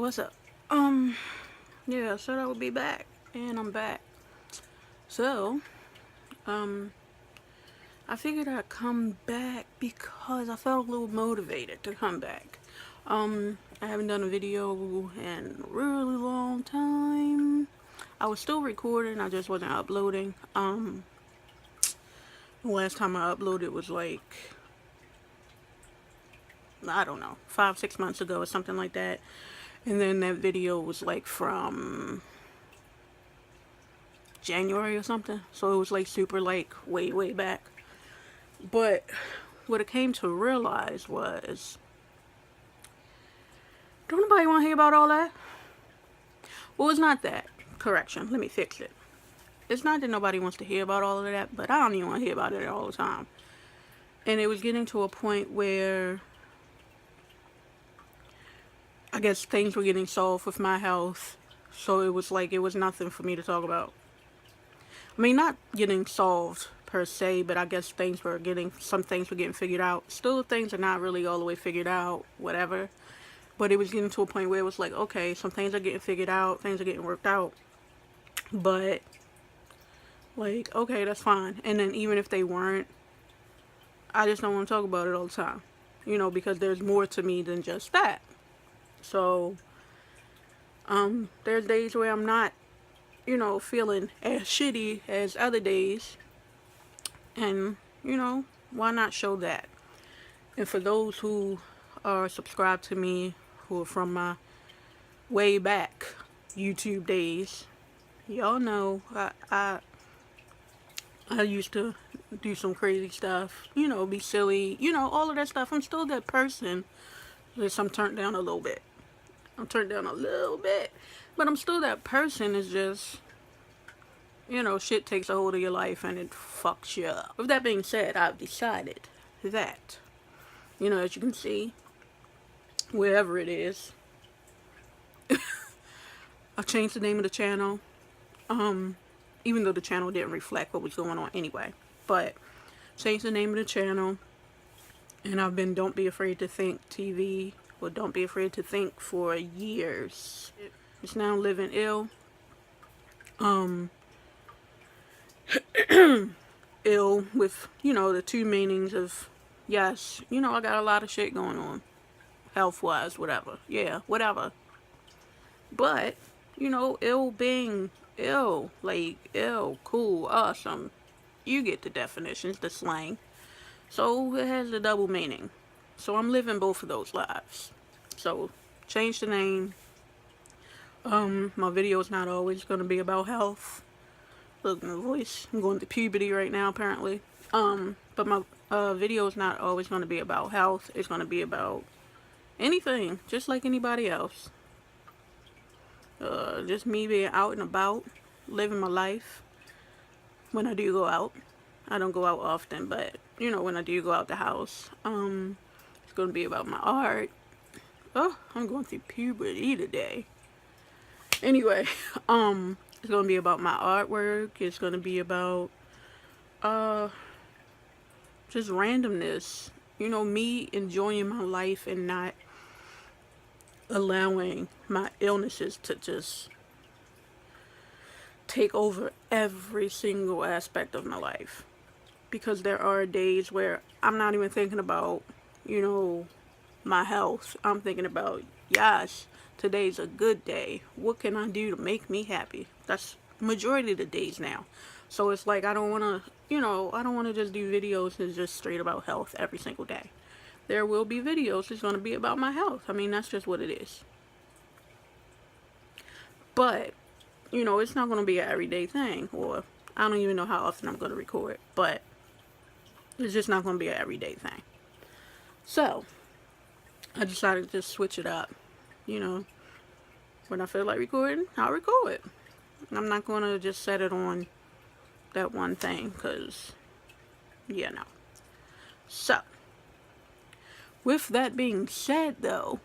what's up? Yeah, I said I would be back, and I'm back. So, um, I figured I'd come back because I felt a little motivated to come back. I haven't done a video in a really long time. I was still recording, I just wasn't uploading. The last time I uploaded was like, I don't know, 5, 6 months ago or something like that. And then that video was like from January or something. So it was like super like way back. But what I came to realize was, don't nobody want to hear about all that? Well, it's not that. Correction, let me fix it. It's not that nobody wants to hear about all of that, but I don't even want to hear about it all the time. And it was getting to a point where I guess things were getting solved with my health. So it was like it was nothing for me to talk about. I mean, not getting solved per se, but I guess some things were getting figured out. Still, things are not really all the way figured out, whatever. But it was getting to a point where it was like, okay, some things are getting figured out, things are getting worked out. But, like, okay, that's fine. And then even if they weren't, I just don't want to talk about it all the time. You know, because there's more to me than just that. So, there's days where I'm not, feeling as shitty as other days. And, why not show that? And for those who are subscribed to me, who are from my way back YouTube days, y'all know I used to do some crazy stuff, be silly, all of that stuff. I'm still that person. Just I'm turned down a little bit. But I'm still that person. It's just, shit takes a hold of your life and it fucks you up. With that being said, I've decided that, as you can see, wherever it is, I've changed the name of the channel. Even though the channel didn't reflect what was going on anyway. But changed the name of the channel. And I've been Don't Be Afraid to Think TV, or Don't Be Afraid to Think, for years. It's now Living Ill. Ill with, the two meanings of, yes, I got a lot of shit going on. Health-wise, whatever. Yeah, whatever. But, ill being ill, like ill, cool, awesome. You get the definitions, the slang. So it has a double meaning. So I'm living both of those lives. So change the name. My video is not always going to be about health. Look, my voice, I'm going through puberty right now apparently. But my video is not always going to be about health. It's going to be about anything, just like anybody else. Just me being out and about, living my life. When I do go out, I don't go out often, but when I do go out the house, it's gonna be about my art. Oh, I'm going through puberty today. Anyway, it's gonna be about my artwork. It's gonna be about just randomness. Me enjoying my life and not allowing my illnesses to just take over every single aspect of my life. Because there are days where I'm not even thinking about, my health. I'm thinking about, yes, today's a good day. What can I do to make me happy? That's majority of the days now. So it's like I don't want to just do videos that's just straight about health every single day. There will be videos that's going to be about my health. I mean, that's just what it is. But, it's not going to be an everyday thing. Or I don't even know how often I'm going to record. But it's just not going to be an everyday thing. So, I decided to just switch it up. When I feel like recording, I'll record. I'm not going to just set it on that one thing. Because, no. So, with that being said, though,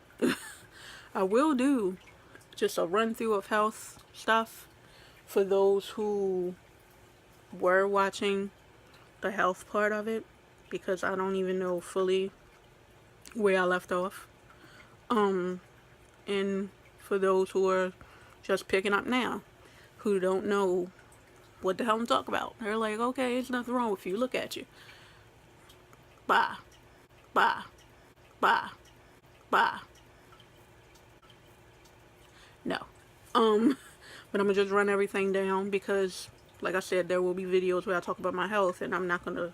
I will do just a run through of health stuff for those who were watching the health part of it, because I don't even know fully where I left off. And for those who are just picking up now, who don't know what the hell I'm talking about. They're like, okay, there's nothing wrong with you. Look at you. Bye. Bye. Bye. Bye. No. But I'm gonna just run everything down because, like I said, there will be videos where I talk about my health, and I'm not gonna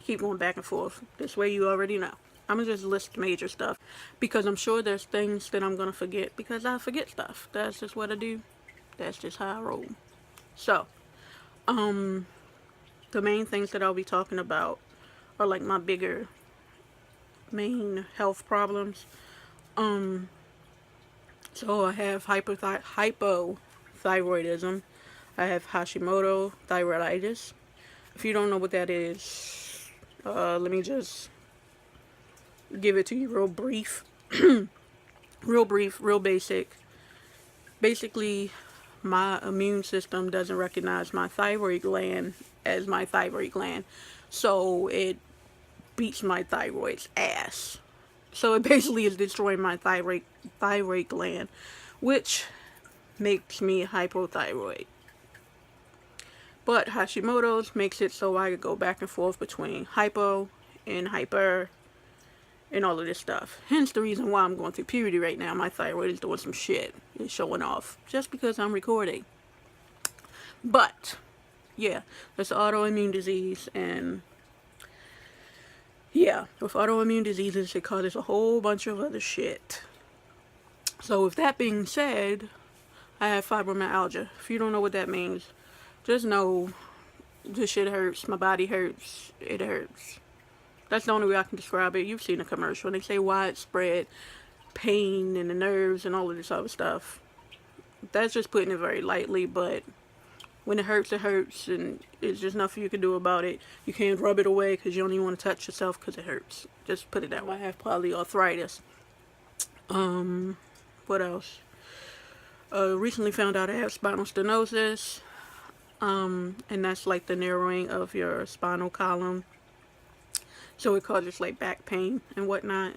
keep going back and forth. This way you already know. I'm gonna just list major stuff because I'm sure there's things that I'm gonna forget because I forget stuff. That's just what I do. That's just how I roll. So, the main things that I'll be talking about are like my bigger main health problems. So I have hypothyroidism. I have Hashimoto thyroiditis. If you don't know what that is, let me just give it to you real brief. Real basic. Basically, my immune system doesn't recognize my thyroid gland as my thyroid gland. So it beats my thyroid's ass. So it basically is destroying my thyroid gland, which makes me hypothyroid. But Hashimoto's makes it so I could go back and forth between hypo and hyper and all of this stuff. Hence the reason why I'm going through puberty right now. My thyroid is doing some shit. It's showing off just because I'm recording. But yeah, that's autoimmune disease, and yeah, with autoimmune diseases it causes a whole bunch of other shit. So with that being said, I have fibromyalgia. If you don't know what that means, just know this shit hurts. My body hurts. It hurts. That's the only way I can describe it. You've seen a commercial and they say widespread pain in the nerves and all of this other stuff. That's just putting it very lightly, but when it hurts, and it's just nothing you can do about it. You can't rub it away because you don't even want to touch yourself because it hurts. Just put it that way. I have polyarthritis. What else? Recently found out I have spinal stenosis. And that's like the narrowing of your spinal column. So it causes like back pain and whatnot.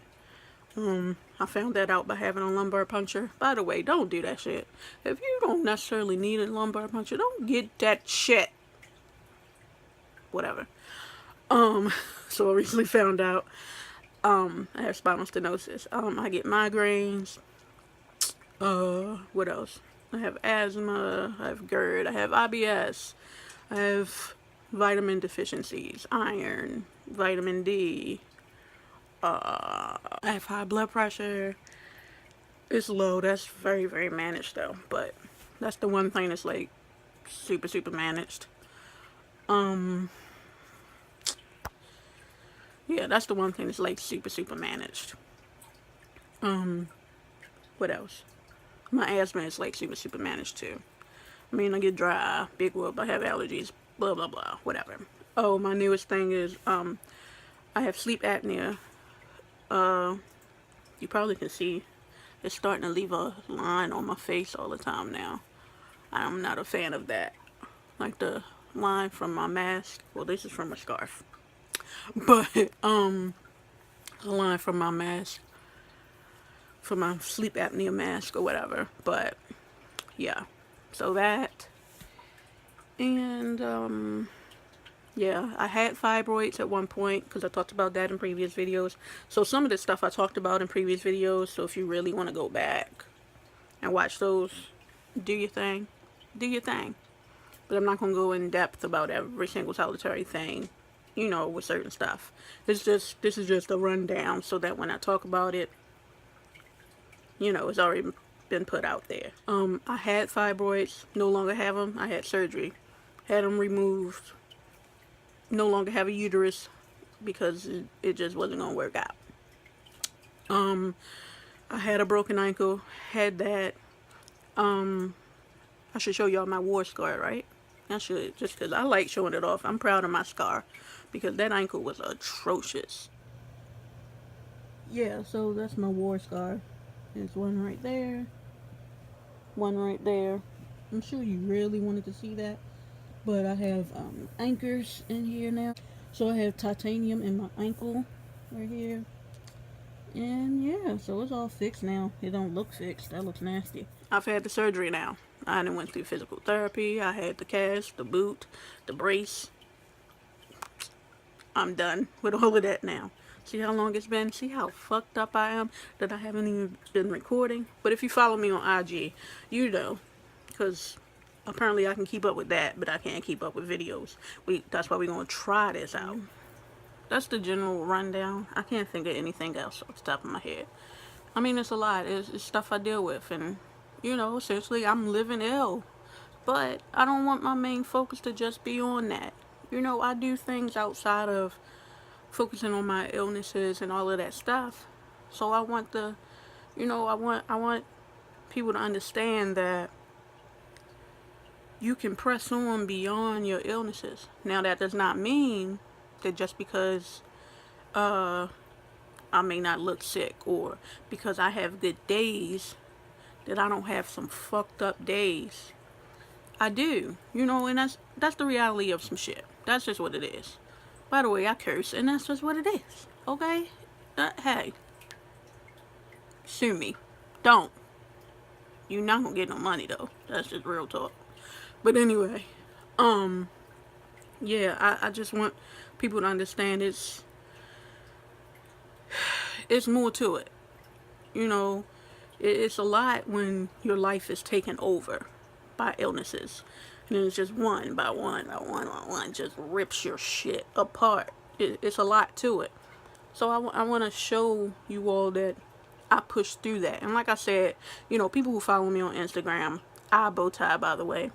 I found that out by having a lumbar puncture. By the way, don't do that shit. If you don't necessarily need a lumbar puncture, don't get that shit. Whatever. So I recently found out I have spinal stenosis. I get migraines. What else? I have asthma. I have GERD. I have IBS. I have vitamin deficiencies, iron, vitamin D. I have high blood pressure. It's low. That's very, very managed though. But that's the one thing that's like super, super managed. Yeah, that's the one thing that's like super, super managed. What else? My asthma is like super, super managed too. I mean, I get dry, big whoop, I have allergies, blah, blah, blah, whatever. Oh, my newest thing is, I have sleep apnea. You probably can see it's starting to leave a line on my face all the time now. I'm not a fan of that. Like the line from my mask. Well, this is from a scarf. But, the line from my mask, from my sleep apnea mask or whatever. But, yeah. So that. And, yeah, I had fibroids at one point because I talked about that in previous videos. So some of this stuff I talked about in previous videos. So if you really want to go back and watch those, do your thing. Do your thing. But I'm not going to go in depth about every single solitary thing, you know, with certain stuff. This is just a rundown so that when I talk about it, you know, it's already been put out there. I had fibroids, no longer have them. I had surgery, had them removed. No longer have a uterus because it just wasn't gonna work out. I had a broken ankle, had that. I should show y'all my war scar, right? I should, just because I like showing it off. I'm proud of my scar because that ankle was atrocious. Yeah, so that's my war scar. There's one right there, one right there. I'm sure you really wanted to see that, but I have anchors in here now. So I have titanium in my ankle right here, And yeah, so it's all fixed now. It don't look fixed. That looks nasty. I've had the surgery now. I done went through physical therapy. I had the cast, the boot, the brace. I'm done with all of that now. See how long it's been? See how fucked up I am that I haven't even been recording? But if you follow me on IG, you know. Because apparently I can keep up with that, but I can't keep up with videos. That's why we're going to try this out. That's the general rundown. I can't think of anything else off the top of my head. I mean, it's a lot. It's stuff I deal with. And, you know, essentially I'm living ill. But I don't want my main focus to just be on that. You know, I do things outside of focusing on my illnesses and all of that stuff. So I want I want people to understand that you can press on beyond your illnesses. Now that does not mean that just because I may not look sick or because I have good days that I don't have some fucked up days. I do, you know, and that's the reality of some shit. That's just what it is. By the way, I curse, and that's just what it is. Okay? Hey, sue me. Don't. You're not gonna get no money though. That's just real talk. But anyway, yeah, I just want people to understand it's more to it. You know, it's a lot when your life is taken over by illnesses. And it's just one by one by one by one just rips your shit apart. It's a lot to it. So I want to show you all that I pushed through that. And like I said, you know, people who follow me on Instagram, I bow tie, by the way.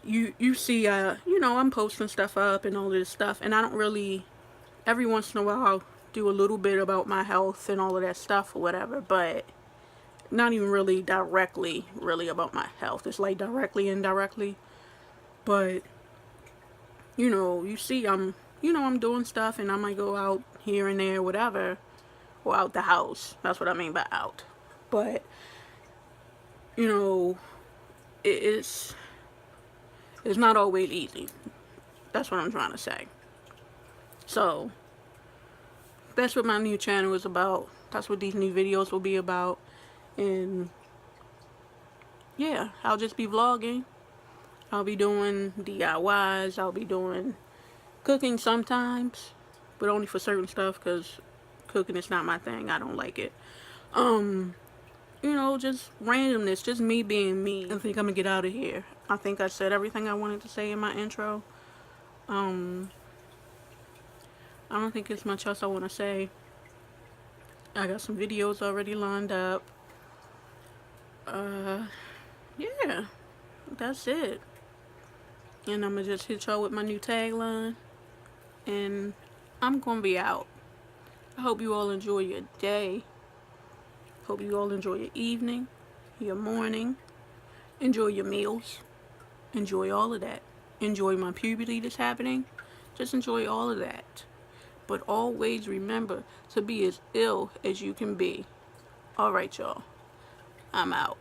You see, you know, I'm posting stuff up and all this stuff, and I don't really, every once in a while, I'll do a little bit about my health and all of that stuff or whatever, but not even really directly, really about my health. It's like directly, indirectly, but, you know, you see, I'm doing stuff, and I might go out here and there, whatever, or out the house. That's what I mean by out. But, you know, it's not always easy. That's what I'm trying to say. So, that's what my new channel is about. That's what these new videos will be about. And, yeah, I'll just be vlogging. I'll be doing DIYs. I'll be doing cooking sometimes. But only for certain stuff, because cooking is not my thing. I don't like it. You know, just randomness, just me being me. I think I'm gonna get out of here. I think I said everything I wanted to say in my intro. I don't think there's much else I want to say. I got some videos already lined up. Yeah, that's it. And I'm gonna just hit y'all with my new tagline. And I'm gonna be out. I hope you all enjoy your day. Hope you all enjoy your evening, your morning. Enjoy your meals. Enjoy all of that. Enjoy my puberty that's happening. Just enjoy all of that. But always remember to be as ill as you can be. Alright, y'all. I'm out.